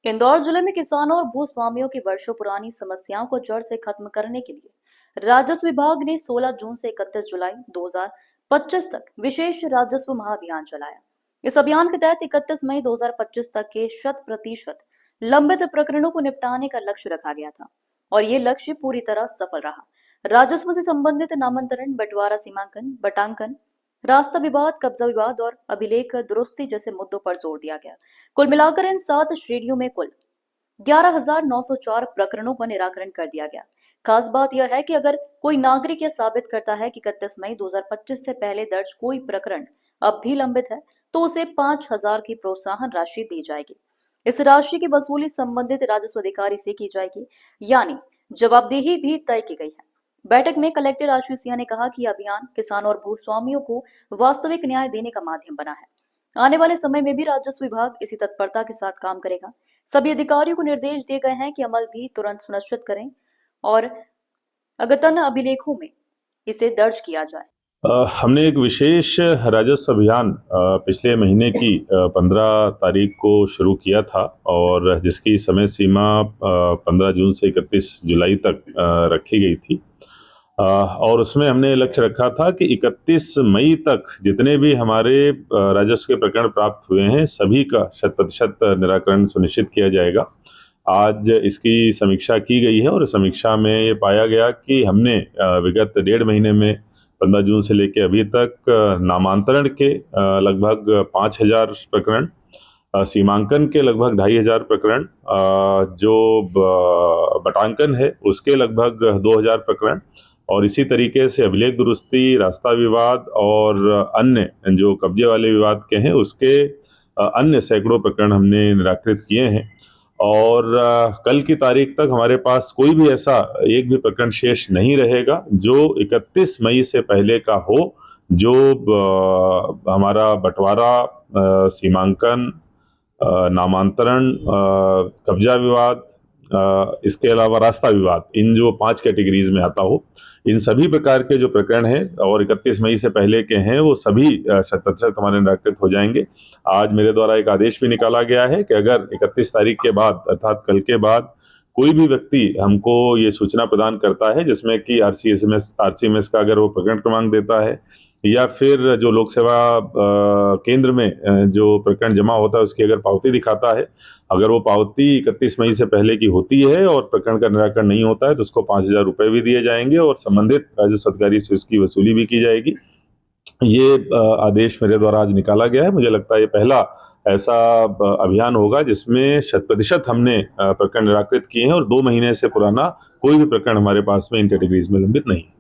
इंदौर जिले में किसानों और भूस्वामियों की वर्षों पुरानी समस्याओं को जड़ से खत्म करने के लिए राजस्व विभाग ने 16 जून से 31 जुलाई 2025 तक विशेष राजस्व महाअभियान चलाया। इस अभियान के तहत 31 मई 2025 तक के 100% लंबित प्रकरणों को निपटाने का लक्ष्य रखा गया था और ये लक्ष्य पूरी तरह सफल रहा। राजस्व से संबंधित नामांतरण, बंटवारा, सीमांकन, बटांकन, रास्ता विवाद, कब्जा विवाद और अभिलेख दुरुस्ती जैसे मुद्दों पर जोर दिया गया। कुल मिलाकर इन 7 श्रेणियों में कुल 11,904 प्रकरणों का निराकरण कर दिया गया। खास बात यह है कि अगर कोई नागरिक यह साबित करता है कि 31 मई 2025 से पहले दर्ज कोई प्रकरण अब भी लंबित है, तो उसे 5,000 की प्रोत्साहन राशि दी जाएगी। इस राशि की वसूली संबंधित राजस्व अधिकारी से की जाएगी, यानी जवाबदेही भी तय की गई है। बैठक में कलेक्टर आशीष सिंह ने कहा कि यह अभियान किसानों और भूस्वामियों को वास्तविक न्याय देने का माध्यम बना है। आने वाले समय में भी राजस्व विभाग इसी तत्परता के साथ काम करेगा। सभी अधिकारियों को निर्देश दिए गए हैं कि अमल भी तुरंत सुनिश्चित करें और अद्यतन अभिलेखों में इसे दर्ज किया जाए। हमने एक विशेष राजस्व अभियान पिछले महीने की 15 तारीख को शुरू किया था और जिसकी समय सीमा 15 जून से 31 जुलाई तक रखी गई थी। और उसमें हमने लक्ष्य रखा था कि 31 मई तक जितने भी हमारे राजस्व के प्रकरण प्राप्त हुए हैं सभी का 100% निराकरण सुनिश्चित किया जाएगा। आज इसकी समीक्षा की गई है और समीक्षा में ये पाया गया कि हमने विगत 1.5 महीने में 15 जून से लेकर अभी तक नामांतरण के लगभग 5,000 प्रकरण, सीमांकन के लगभग 2,500 प्रकरण, जो बटांकन है उसके लगभग 2,000 प्रकरण और इसी तरीके से अभिलेख दुरुस्ती, रास्ता विवाद और अन्य जो कब्जे वाले विवाद के हैं उसके अन्य सैकड़ों प्रकरण हमने निराकृत किए हैं। और कल की तारीख तक हमारे पास कोई भी ऐसा एक भी प्रकरण शेष नहीं रहेगा जो 31 मई से पहले का हो, जो हमारा बंटवारा, सीमांकन, नामांतरण, कब्जा विवाद, इसके अलावा रास्ता विवाद, इन जो 5 कैटेगरीज में आता हो, इन सभी प्रकार के जो प्रकरण हैं और 31 मई से पहले के हैं वो सभी 100% हमारे निराकृत हो जाएंगे। आज मेरे द्वारा एक आदेश भी निकाला गया है कि अगर 31 तारीख के बाद अर्थात कल के बाद कोई भी व्यक्ति हमको ये सूचना प्रदान करता है जिसमें कि आरसीएमएस का अगर वो प्रकरण क्रमांक देता है या फिर जो लोक सेवा केंद्र में जो प्रकरण जमा होता है उसकी अगर पावती दिखाता है, अगर वो पावती 31 मई से पहले की होती है और प्रकरण का निराकरण नहीं होता है तो उसको 5,000 रुपये भी दिए जाएंगे और संबंधित राजस्व अधिकारी से उसकी वसूली भी की जाएगी। ये आदेश मेरे द्वारा आज निकाला गया है। मुझे लगता है ये पहला ऐसा अभियान होगा जिसमें 100% हमने प्रकरण निराकृत किए हैं और 2 महीने से पुराना कोई भी प्रकरण हमारे पास में इन कैटेगरीज में लंबित नहीं है।